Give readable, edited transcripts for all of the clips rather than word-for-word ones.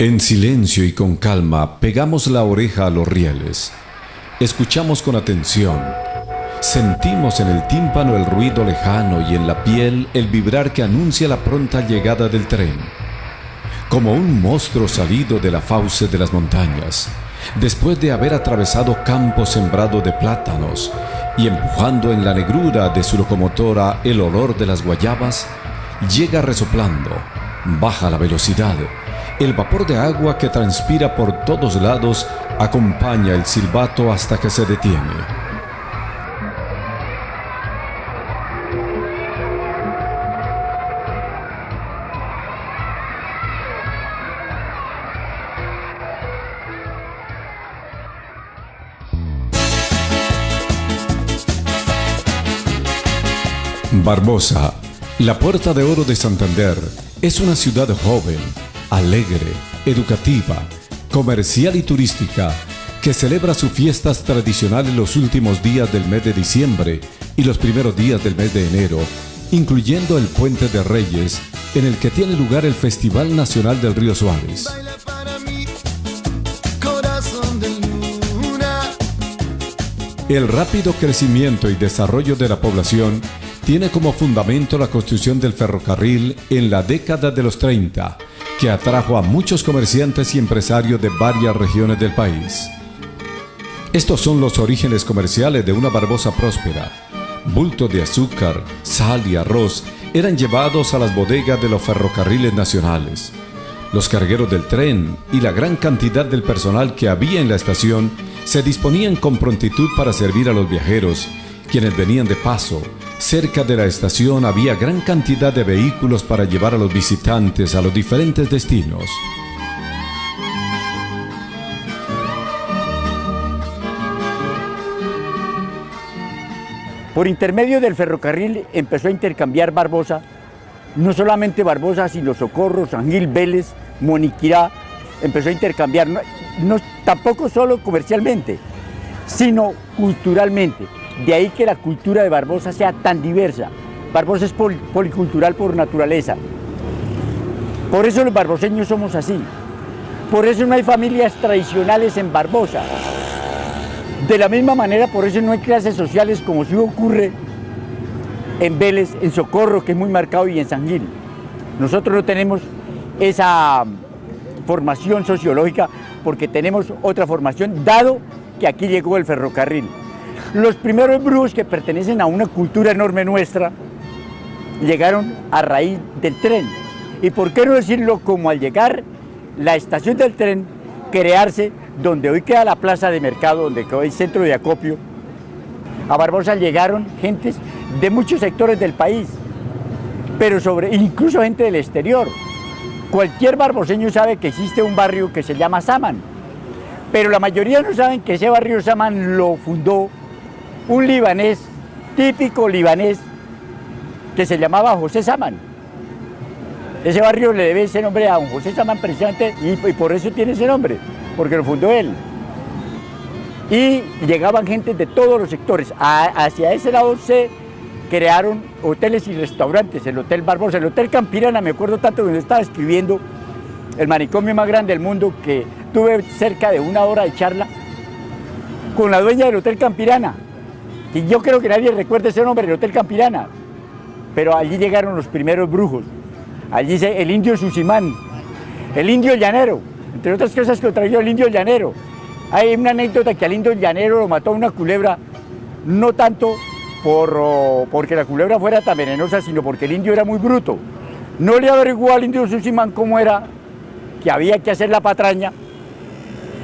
En silencio y con calma pegamos la oreja a los rieles. Escuchamos con atención. Sentimos en el tímpano el ruido lejano y en la piel el vibrar que anuncia la pronta llegada del tren. Como un monstruo salido de la fauce de las montañas, después de haber atravesado campos sembrados de plátanos y empujando en la negrura de su locomotora el olor de las guayabas, llega resoplando, baja la velocidad. El vapor de agua que transpira por todos lados acompaña el silbato hasta que se detiene. Barbosa, la Puerta de Oro de Santander, es una ciudad joven, alegre, educativa, comercial y turística, que celebra sus fiestas tradicionales los últimos días del mes de diciembre y los primeros días del mes de enero, incluyendo el Puente de Reyes, en el que tiene lugar el Festival Nacional del Río Suárez. El rápido crecimiento y desarrollo de la población tiene como fundamento la construcción del ferrocarril en la década de los 30, que atrajo a muchos comerciantes y empresarios de varias regiones del país. Estos son los orígenes comerciales de una Barbosa próspera. Bultos de azúcar, sal y arroz eran llevados a las bodegas de los ferrocarriles nacionales. Los cargueros del tren y la gran cantidad del personal que había en la estación se disponían con prontitud para servir a los viajeros, quienes venían de paso. Cerca de la estación había gran cantidad de vehículos para llevar a los visitantes a los diferentes destinos. Por intermedio del ferrocarril empezó a intercambiar Barbosa, no solamente Barbosa, sino Socorro, San Gil, Vélez, Moniquirá, empezó a intercambiar, tampoco solo comercialmente, sino culturalmente. De ahí que la cultura de Barbosa sea tan diversa. Barbosa es policultural por naturaleza. Por eso los barboseños somos así. Por eso no hay familias tradicionales en Barbosa. De la misma manera, por eso no hay clases sociales como sí ocurre en Vélez, en Socorro, que es muy marcado, y en San Gil. Nosotros no tenemos esa formación sociológica porque tenemos otra formación, dado que aquí llegó el ferrocarril. Los primeros brujos, que pertenecen a una cultura enorme nuestra, llegaron a raíz del tren. Y por qué no decirlo, como al llegar la estación del tren, crearse donde hoy queda la plaza de mercado, donde quedó el centro de acopio, a Barbosa llegaron gentes de muchos sectores del país, pero incluso gente del exterior. Cualquier barboseño sabe que existe un barrio que se llama Saman, pero la mayoría no saben que ese barrio Saman lo fundó un libanés, típico libanés, que se llamaba José Saman. Ese barrio le debe ese nombre a don José Saman precisamente, y por eso tiene ese nombre, porque lo fundó él. Y llegaban gente de todos los sectores. Hacia ese lado se crearon hoteles y restaurantes, el Hotel Barbosa, el Hotel Campirana, me acuerdo tanto cuando estaba escribiendo el manicomio más grande del mundo, que tuve cerca de 1 hora de charla con la dueña del Hotel Campirana. Y yo creo que nadie recuerda ese nombre, el Hotel Campirana, pero allí llegaron los primeros brujos. Allí el indio Susimán, el indio llanero, entre otras cosas que lo trajo el indio llanero. Hay una anécdota que al indio llanero lo mató una culebra, no tanto porque la culebra fuera tan venenosa, sino porque el indio era muy bruto. No le averiguó al indio Susimán cómo era que había que hacer la patraña,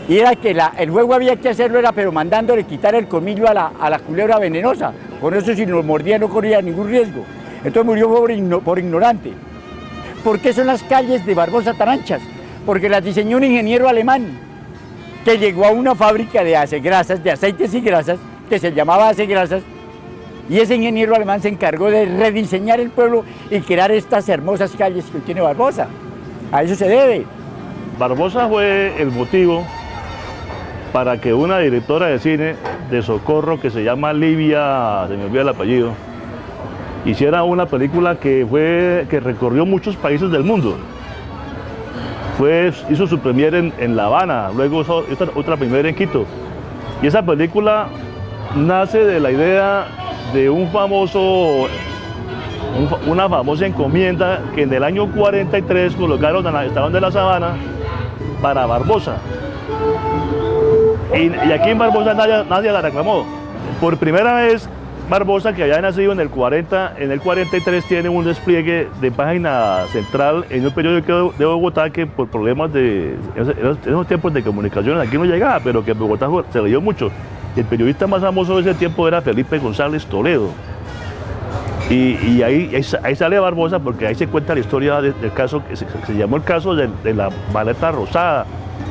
y era que el juego había que hacerlo, pero mandándole quitar el colmillo a la culebra venenosa. Con eso, si nos mordía, no corría ningún riesgo. Entonces murió por ignorante. ¿Por qué son las calles de Barbosa tan anchas? Porque las diseñó un ingeniero alemán que llegó a una fábrica de acegrasas, de aceites y grasas, que se llamaba Acegrasas, y ese ingeniero alemán se encargó de rediseñar el pueblo y crear estas hermosas calles que tiene Barbosa. A eso se debe. Barbosa fue el motivo para que una directora de cine de Socorro, que se llama Livia, se me olvida el apellido, hiciera una película que recorrió muchos países del mundo. hizo su premier en La Habana, luego hizo otra premier en Quito. Y esa película nace de la idea de una famosa encomienda que en el año 43 colocaron en la estación de La Sabana para Barbosa. Y aquí en Barbosa nadie la reclamó. Por primera vez, Barbosa, que había nacido en el 43 tiene un despliegue de página central en un periódico de Bogotá que por problemas de esos tiempos de comunicación aquí no llegaba, pero que en Bogotá se leyó mucho. El periodista más famoso de ese tiempo era Felipe González Toledo. Y ahí sale Barbosa, porque ahí se cuenta la historia del caso que se llamó el caso de la maleta rosada.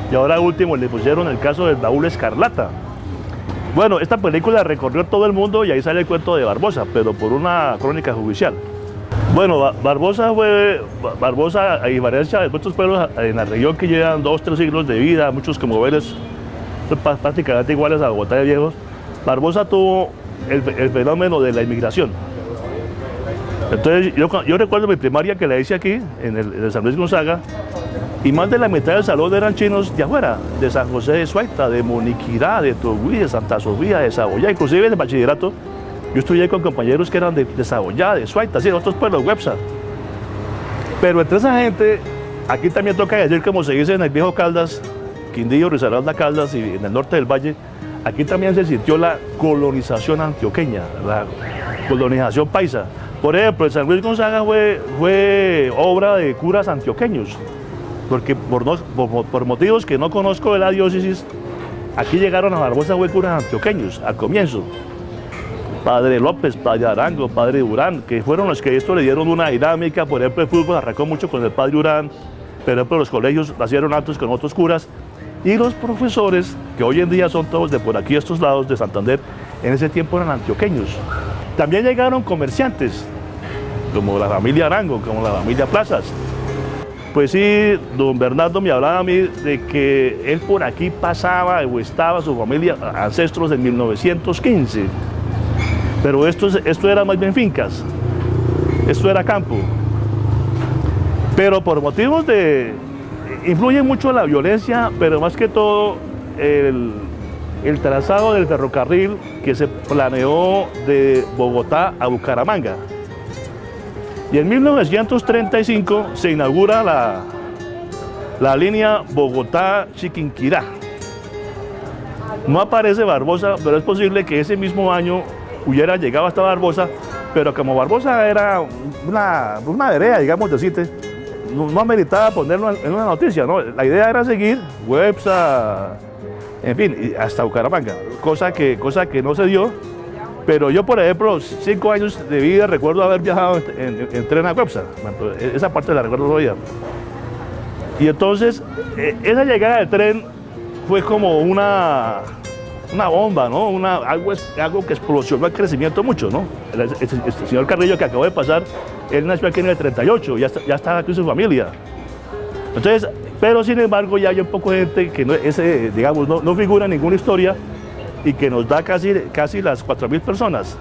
Y ahora último le pusieron el caso del baúl escarlata. Bueno, esta película recorrió todo el mundo y ahí sale el cuento de Barbosa, pero por una crónica judicial. Bueno, Barbosa a diferencia de otros pueblos en la región que llevan 2 o 3 siglos de vida, muchos como Vélez, prácticamente iguales a Bogotá de viejos. Barbosa tuvo el fenómeno de la inmigración. Entonces yo recuerdo mi primaria que la hice aquí, en el San Luis Gonzaga, y más de la mitad del salón eran chinos de afuera, de San José de Suaita, de Moniquirá, de Togüí, de Santa Sofía, de Saboyá. Inclusive en el bachillerato yo estudié con compañeros que eran de Saboyá, de Suaita, así, de otros pueblos, Websa. Pero entre esa gente, aquí también toca decir, como se dice en el viejo Caldas, Quindío, Risaralda, Caldas y en el norte del valle, aquí también se sintió la colonización antioqueña, la colonización paisa. Por ejemplo, el San Luis Gonzaga fue obra de curas antioqueños, porque por motivos que no conozco de la diócesis, aquí llegaron a Barbosa curas antioqueños al comienzo. Padre López, Padre Arango, Padre Durán, que fueron los que esto le dieron una dinámica. Por ejemplo, el fútbol arrancó mucho con el Padre Durán, por ejemplo, los colegios nacieron altos con otros curas, y los profesores, que hoy en día son todos de por aquí, estos lados de Santander, en ese tiempo eran antioqueños. También llegaron comerciantes, como la familia Arango, como la familia Plazas. Pues sí, don Bernardo me hablaba a mí de que él por aquí pasaba o estaba su familia, ancestros en 1915. Pero esto era más bien fincas, esto era campo. Pero por motivos influye mucho la violencia, pero más que todo el trazado del ferrocarril que se planeó de Bogotá a Bucaramanga. Y en 1935 se inaugura la línea Bogotá-Chiquinquirá. No aparece Barbosa, pero es posible que ese mismo año hubiera llegado hasta Barbosa, pero como Barbosa era una vereda, digamos, de sitio, no ameritaba ponerlo en una noticia, ¿no? La idea era seguir Websa, en fin, hasta Bucaramanga, cosa que no se dio. Pero yo, por ejemplo, 5 años de vida recuerdo haber viajado en tren a Websa. Esa parte la recuerdo todavía. Y entonces, esa llegada del tren fue como una bomba, ¿no? Algo que explosionó el crecimiento mucho, ¿no? El señor Carrillo, que acabó de pasar, él nació aquí en el 38, ya estaba aquí su familia. Entonces, pero sin embargo, ya hay un poco de gente que no figura en ninguna historia, y que nos da casi las 4.000 personas.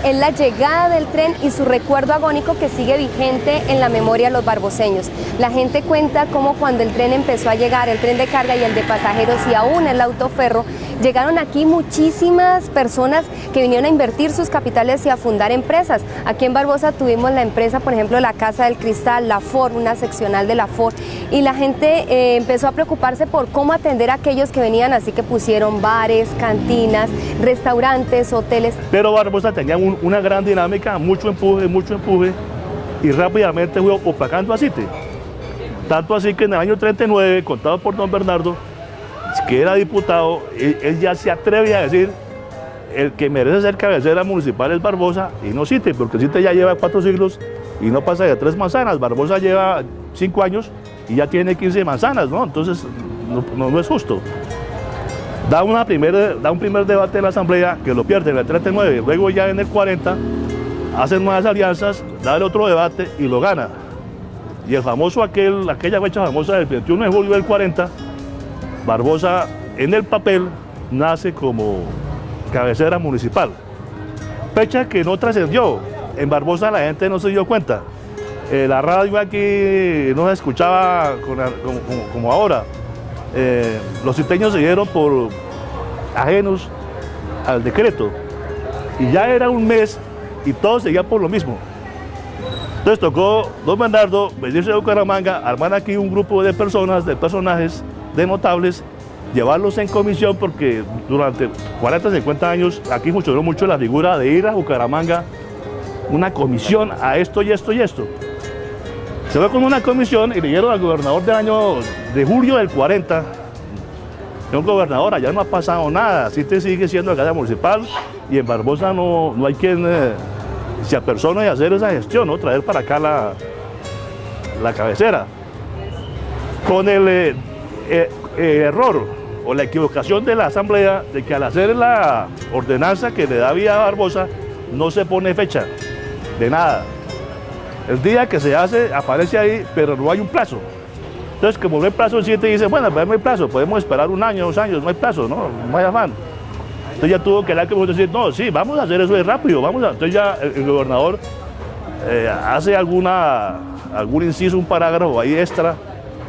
Es la llegada del tren y su recuerdo agónico que sigue vigente en la memoria de los barboseños. La gente cuenta cómo cuando el tren empezó a llegar, el tren de carga y el de pasajeros y aún el autoferro, llegaron aquí muchísimas personas que vinieron a invertir sus capitales y a fundar empresas. Aquí en Barbosa tuvimos la empresa, por ejemplo, la Casa del Cristal, la Ford, una seccional de la Ford, y la gente empezó a preocuparse por cómo atender a aquellos que venían, así que pusieron bares, cantinas, restaurantes, hoteles. Pero Barbosa tenía una gran dinámica, mucho empuje, y rápidamente fue opacando a Cite. Tanto así que en el año 39, contado por don Bernardo, que era diputado, él ya se atreve a decir: el que merece ser cabecera municipal es Barbosa y no Cite, porque Cite ya lleva 4 siglos y no pasa de 3 manzanas. Barbosa lleva 5 años y ya tiene 15 manzanas, ¿no? Entonces no es justo. Da un primer debate en la asamblea que lo pierde en el 39, luego ya en el 40 hacen nuevas alianzas, da el otro debate y lo gana. Y aquella fecha famosa del 21 de julio del 40, Barbosa en el papel nace como cabecera municipal. Fecha que no trascendió. En Barbosa la gente no se dio cuenta. La radio aquí no se escuchaba como ahora. Los citeños se dieron por ajenos al decreto y ya era un mes y todos seguían por lo mismo. Entonces tocó don Bernardo venirse de Bucaramanga, armar aquí un grupo de personas, de personajes, de notables, llevarlos en comisión porque durante 40, 50 años aquí funcionó mucho la figura de ir a Bucaramanga, una comisión a esto y esto y esto. Se fue con una comisión y le dieron al gobernador del año de julio del 40, un gobernador, allá no ha pasado nada, así te sigue siendo alcalde municipal y en Barbosa no hay quien se apersone de hacer esa gestión, ¿no? Traer para acá la cabecera. Con el error o la equivocación de la asamblea de que al hacer la ordenanza que le da vía a Barbosa no se pone fecha de nada. El día que se hace aparece ahí, pero no hay un plazo. Entonces, como no hay plazo, el 7 dice, bueno, pues no hay plazo, podemos esperar 1 año, 2 años, no hay plazo, no hay afán. Entonces ya tuvo que decir, no, sí, vamos a hacer eso de rápido, Entonces ya el gobernador hace algún inciso, un parágrafo ahí extra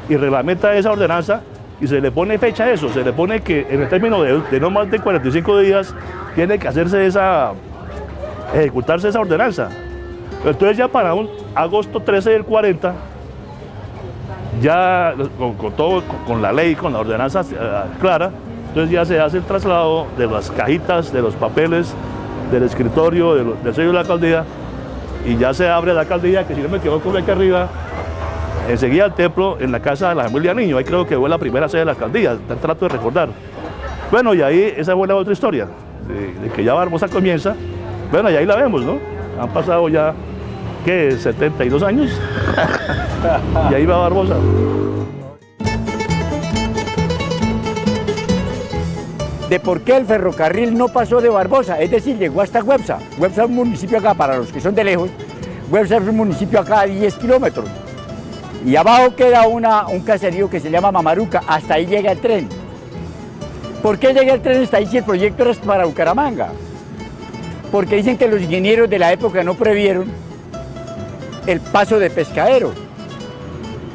y reglamenta esa ordenanza y se le pone fecha a eso, se le pone que en el término de no más de 45 días tiene que ejecutarse esa ordenanza. Entonces ya para un agosto 13 del 40, ya con la ley, con la ordenanza clara, entonces ya se hace el traslado de las cajitas, de los papeles, del escritorio, del sello de la alcaldía, y ya se abre la alcaldía, que si no me equivoco, aquí arriba, enseguida el templo en la casa de la familia Niño, ahí creo que fue la primera sede de la alcaldía, trato de recordar. Bueno, y ahí esa fue la otra historia, de que ya Barbosa comienza, bueno, y ahí la vemos, ¿no? Han pasado ya, ¿qué? 72 años, y ahí va Barbosa. De por qué el ferrocarril no pasó de Barbosa, es decir, llegó hasta Güepsa. Güepsa es un municipio acá, para los que son de lejos, Güepsa es un municipio acá a 10 kilómetros. Y abajo queda un caserío que se llama Mamaruca, hasta ahí llega el tren. ¿Por qué llega el tren hasta ahí si el proyecto era para Bucaramanga? Porque dicen que los ingenieros de la época no previeron el paso de Pescadero.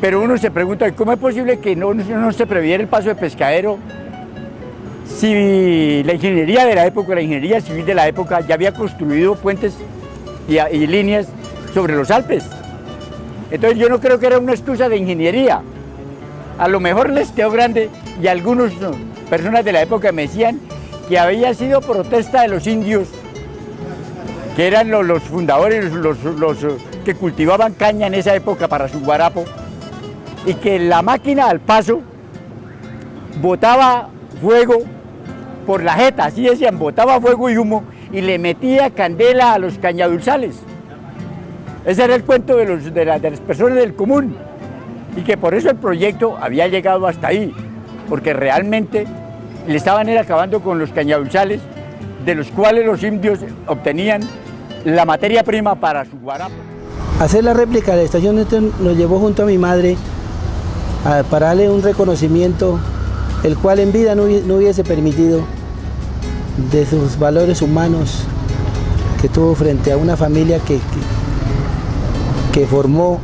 Pero uno se pregunta, ¿cómo es posible que no se previera el paso de Pescadero si la ingeniería de la época, la ingeniería civil de la época ya había construido puentes y líneas sobre los Alpes? Entonces yo no creo que era una excusa de ingeniería. A lo mejor les quedó grande y algunas personas de la época me decían que había sido protesta de los indios, que eran los fundadores, los que cultivaban caña en esa época para su guarapo, y que la máquina al paso botaba fuego por la jeta, así decían, botaba fuego y humo y le metía candela a los cañadulzales. Ese era el cuento de las personas del común, y que por eso el proyecto había llegado hasta ahí, porque realmente le estaban acabando con los cañadulzales, de los cuales los indios obtenían la materia prima para su guarapo. Hacer la réplica de la estación de tren nos llevó junto a mi madre para darle un reconocimiento, el cual en vida no hubiese permitido, de sus valores humanos que tuvo frente a una familia que formó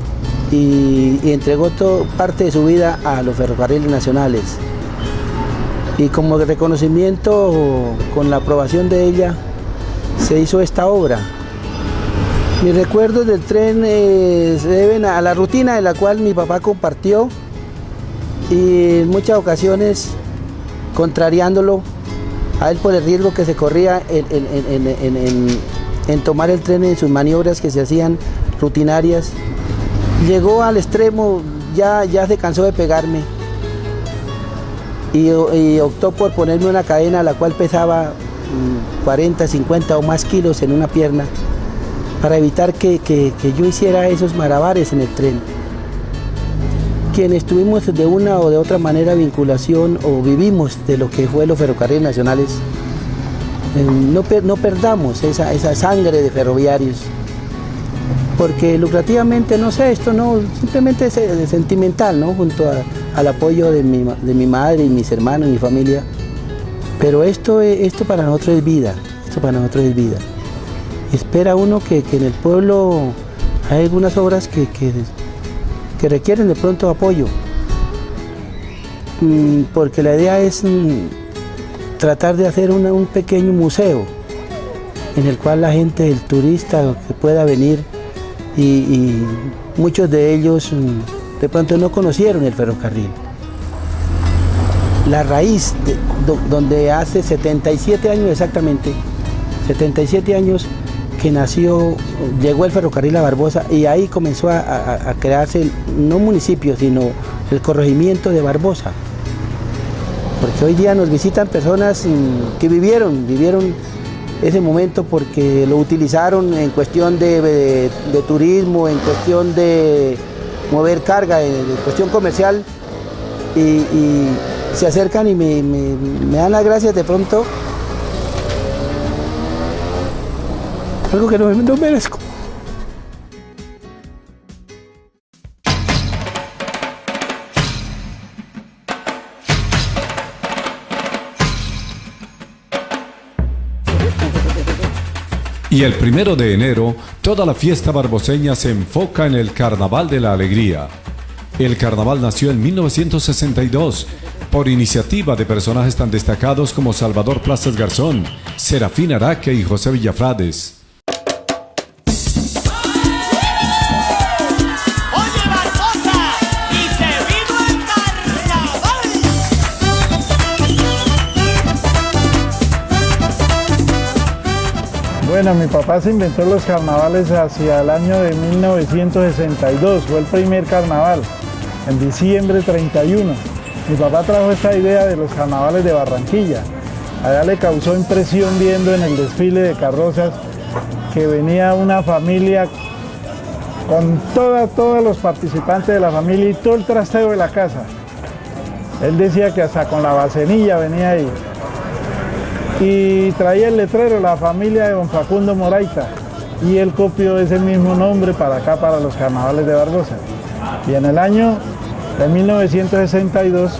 y entregó parte de su vida a los ferrocarriles nacionales. Y como reconocimiento, con la aprobación de ella, se hizo esta obra. Mis recuerdos del tren se deben a la rutina de la cual mi papá compartió, y en muchas ocasiones contrariándolo a él por el riesgo que se corría en tomar el tren en sus maniobras que se hacían rutinarias. Llegó al extremo, ya se cansó de pegarme y optó por ponerme una cadena la cual pesaba 40, 50 o más kilos en una pierna, para evitar que yo hiciera esos malabares en el tren. Quienes tuvimos de una o de otra manera vinculación o vivimos de lo que fue los ferrocarriles nacionales, no perdamos esa sangre de ferroviarios, porque lucrativamente, no sé, esto no, simplemente es sentimental, ¿no? Junto al apoyo de mi madre y mis hermanos y mi familia, pero esto para nosotros es vida, esto para nosotros es vida. Espera uno que en el pueblo hay algunas obras que requieren de pronto apoyo, porque la idea es tratar de hacer un pequeño museo en el cual la gente, el turista que pueda venir, y muchos de ellos de pronto no conocieron el ferrocarril. La raíz, donde hace 77 años exactamente, 77 años que llegó el ferrocarril a Barbosa, y ahí comenzó a crearse, no municipio, sino el corregimiento de Barbosa. Porque hoy día nos visitan personas que vivieron ese momento porque lo utilizaron en cuestión de turismo, en cuestión de mover carga, en cuestión comercial, y se acercan y me dan las gracias de pronto, algo que no merezco. Y el 1 de enero, toda la fiesta barboseña se enfoca en el Carnaval de la Alegría. El carnaval nació en 1962 por iniciativa de personajes tan destacados como Salvador Plazas Garzón, Serafín Araque y José Villafrades. Bueno, mi papá se inventó los carnavales hacia el año de 1962, fue el primer carnaval, en diciembre 31. Mi papá trajo esta idea de los carnavales de Barranquilla. Allá le causó impresión viendo en el desfile de carrozas que venía una familia con todos los participantes de la familia y todo el trasteo de la casa. Él decía que hasta con la bacenilla venía ahí. Y traía el letrero, la familia de don Facundo Moraita, y él copió ese mismo nombre para acá, para los carnavales de Barbosa. Y en el año de 1962,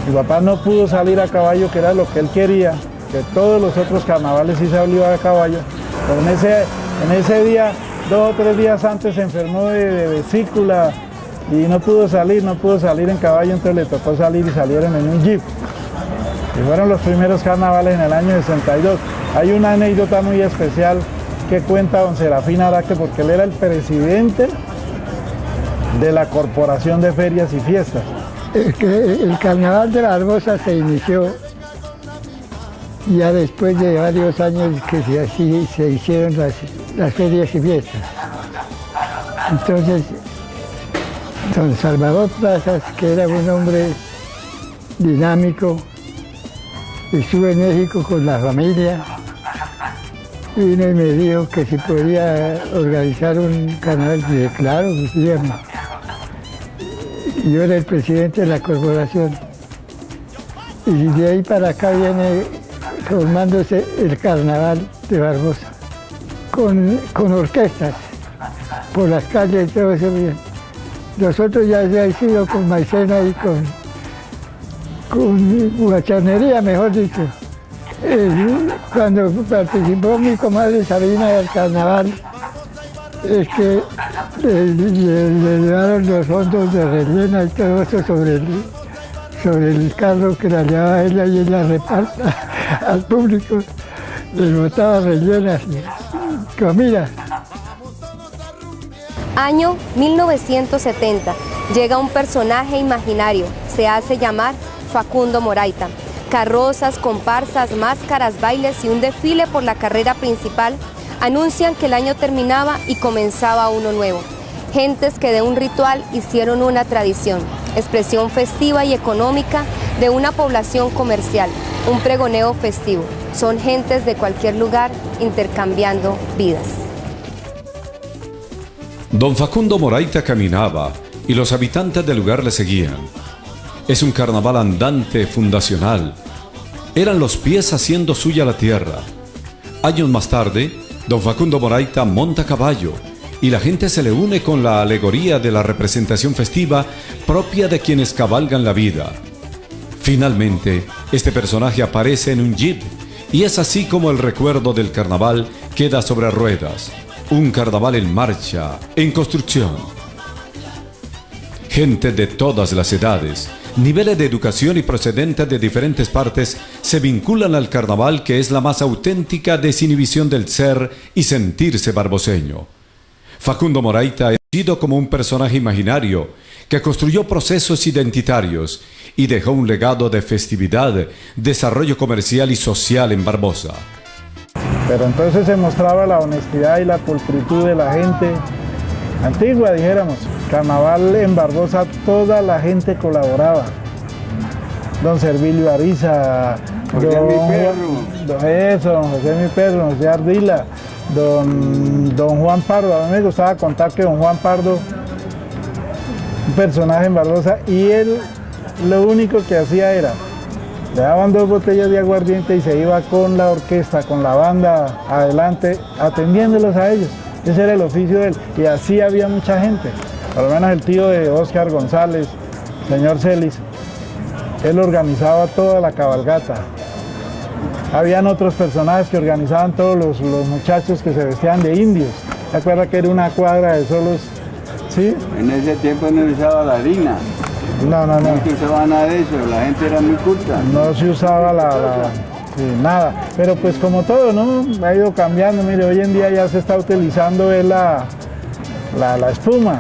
mi papá no pudo salir a caballo, que era lo que él quería, que todos los otros carnavales sí salió a caballo, pero en ese día, 2 o 3 días antes, se enfermó de vesícula y no pudo salir en caballo, entonces le tocó salir y salieron en un jeep. Y fueron los primeros carnavales en el año 62. Hay una anécdota muy especial que cuenta don Serafín Araque, porque él era el presidente de la Corporación de Ferias y Fiestas. El carnaval de Barbosa se inició ya después de varios años que se hicieron las ferias y fiestas. Entonces, don Salvador Plazas, que era un hombre dinámico, estuvo en México con la familia, vino y me dijo que si podía organizar un carnaval. Y dije, claro, pues dígame. Yo era el presidente de la corporación. Y de ahí para acá viene formándose el carnaval de Barbosa, con orquestas, por las calles y todo eso bien. Nosotros ya hemos ido con maicena y con guachanería, mejor dicho. Cuando participó mi comadre Sabina del carnaval, es que le llevaron los fondos de rellena y todo eso sobre el carro que la llevaba ella, y ella reparta al público, les botaba rellenas y comida. Año 1970. Llega un personaje imaginario, se hace llamar Facundo Moraita. Carrozas, comparsas, máscaras, bailes y un desfile por la carrera principal anuncian que el año terminaba y comenzaba uno nuevo. Gentes que de un ritual hicieron una tradición, expresión festiva y económica de una población comercial, un pregoneo festivo. Son gentes de cualquier lugar intercambiando vidas. Don Facundo Moraita caminaba y los habitantes del lugar le seguían. Es un carnaval andante fundacional. Eran los pies haciendo suya la tierra. Años más tarde, don Facundo Moraita monta a caballo y la gente se le une con la alegoría de la representación festiva propia de quienes cabalgan la vida. Finalmente, este personaje aparece en un jeep y es así como el recuerdo del carnaval queda sobre ruedas. Un carnaval en marcha, en construcción. Gente de todas las edades, niveles de educación y procedentes de diferentes partes se vinculan al carnaval, que es la más auténtica desinhibición del ser y sentirse barboseño. Facundo Moraita es conocido como un personaje imaginario que construyó procesos identitarios y dejó un legado de festividad, desarrollo comercial y social en Barbosa. Pero entonces se mostraba la honestidad y la pulcritud de la gente antigua, dijéramos. Carnaval en Barbosa, toda la gente colaboraba. Don Servilio Ariza, don José Mi Perro, José Ardila, don Juan Pardo. A mí me gustaba contar que don Juan Pardo, un personaje en Barbosa, y él lo único que hacía era, le daban 2 botellas de aguardiente y se iba con la orquesta, con la banda adelante, atendiéndolos a ellos. Ese era el oficio de él, y así había mucha gente. Por lo menos el tío de Óscar González, señor Celis, él organizaba toda la cabalgata. Habían otros personajes que organizaban todos los muchachos que se vestían de indios. ¿Se acuerda que era una cuadra de solos? ¿Sí? En ese tiempo no usaba la harina. No. No se usaba nada de eso, la gente era muy culta. No se usaba sí, nada. Pero pues como todo, ¿no? Ha ido cambiando. Mire, hoy en día ya se está utilizando la espuma.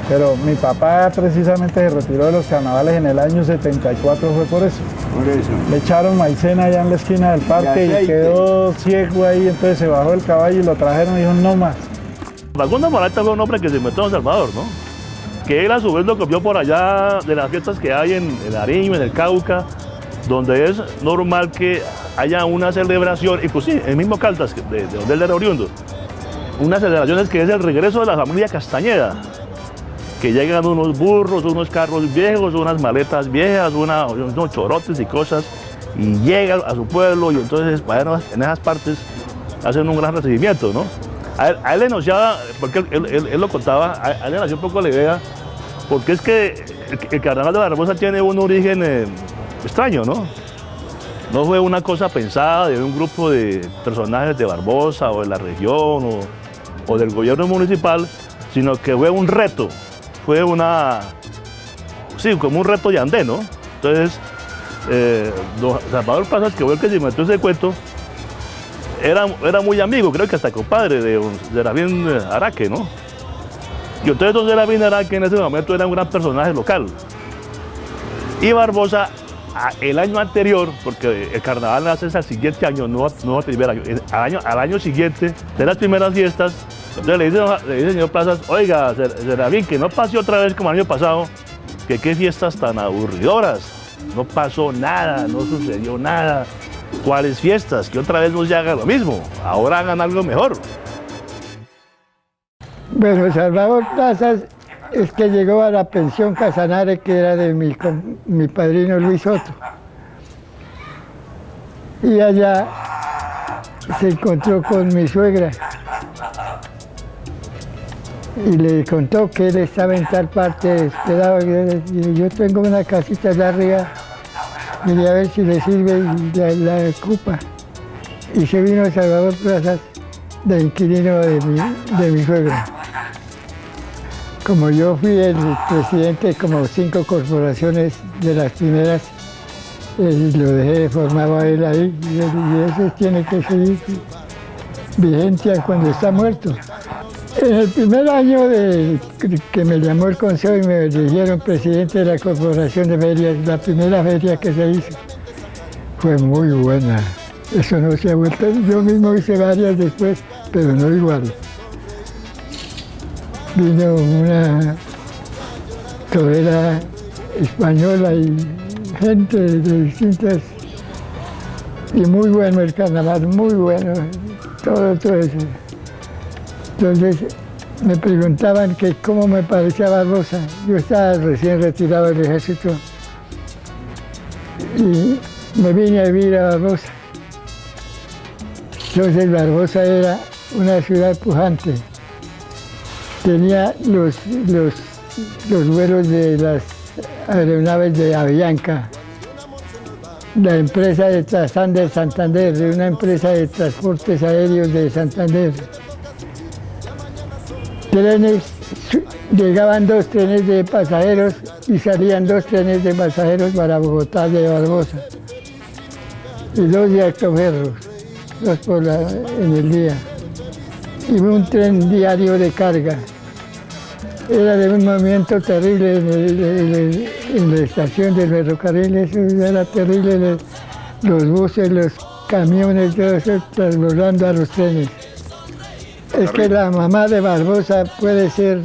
Pero mi papá precisamente se retiró de los carnavales en el año 74, fue por eso. Por eso. Le echaron maicena allá en la esquina del parque y quedó ciego ahí, entonces se bajó el caballo y lo trajeron y dijo no más. Facundo Moraita fue un hombre que se metió en Salvador, ¿no? Que él a su vez lo copió por allá de las fiestas que hay en el Nariño, en el Cauca, donde es normal que haya una celebración, y pues sí, el mismo Caldas, de donde él era oriundo, unas celebraciones que es el regreso de la familia Castañeda, que llegan unos burros, unos carros viejos, unas maletas viejas, unos chorotes y cosas, y llegan a su pueblo, y entonces en esas partes hacen un gran recibimiento, ¿no? A él le nació, porque él lo contaba, a él le nació un poco la idea, porque es que el carnaval de Barbosa tiene un origen extraño, ¿no? No fue una cosa pensada de un grupo de personajes de Barbosa o de la región o del gobierno municipal, sino que fue un reto, fue como un reto de andén, ¿no? Entonces, don Salvador Plazas, que fue el que se inventó ese cuento, era muy amigo, creo que hasta compadre de Serafín Araque, ¿no? Y entonces don Serafín Araque en ese momento era un gran personaje local. Y Barbosa, el año anterior, porque el carnaval nace al siguiente año, no al primer año, al año siguiente, de las primeras fiestas, entonces le dice señor Plazas, oiga, Serafín, que no pase otra vez como el año pasado, que qué fiestas tan aburridoras, no pasó nada, no sucedió nada. ¿Cuáles fiestas? Que otra vez no se haga lo mismo, ahora hagan algo mejor. Bueno, Salvador Plazas es que llegó a la pensión Casanare, que era de mi padrino Luis Soto. Y allá se encontró con mi suegra y le contó que él estaba en tal parte hospedado. Y yo tengo una casita allá arriba, mire a ver si le sirve y la ocupa. Y se vino Salvador Plazas de inquilino de mi suegra. Como yo fui el presidente de como 5 corporaciones de las primeras, lo dejé formado a él ahí, y eso tiene que seguir vigencia cuando está muerto. En el primer año que me llamó el consejo y me eligieron presidente de la Corporación de Ferias, la primera feria que se hizo, fue muy buena. Eso no se ha vuelto. Yo mismo hice varias después, pero no igual. Vino una torera española y gente de distintas. Y muy bueno el carnaval, muy bueno, todo eso. Entonces me preguntaban que cómo me parecía Barbosa. Yo estaba recién retirado del ejército y me vine a vivir a Barbosa. Entonces Barbosa era una ciudad pujante. Tenía los vuelos de las aeronaves de Avianca, la empresa de Trasan de Santander, de una empresa de transportes aéreos de Santander. trenes, llegaban 2 trenes de pasajeros y salían 2 trenes de pasajeros para Bogotá de Barbosa. Y 2 de Actoferros, 2 en el día. Y un tren diario de carga. Era de un movimiento terrible en la estación del ferrocarril, eso era terrible, los buses, los camiones, todo eso trasladando a los trenes. Es que la mamá de Barbosa puede ser,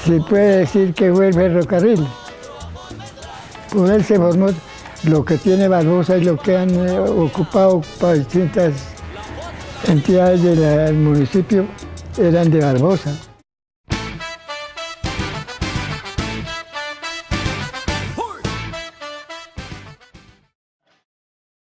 se puede decir que fue el ferrocarril. Por él se formó lo que tiene Barbosa y lo que han ocupado para distintas entidades del municipio, eran de Barbosa.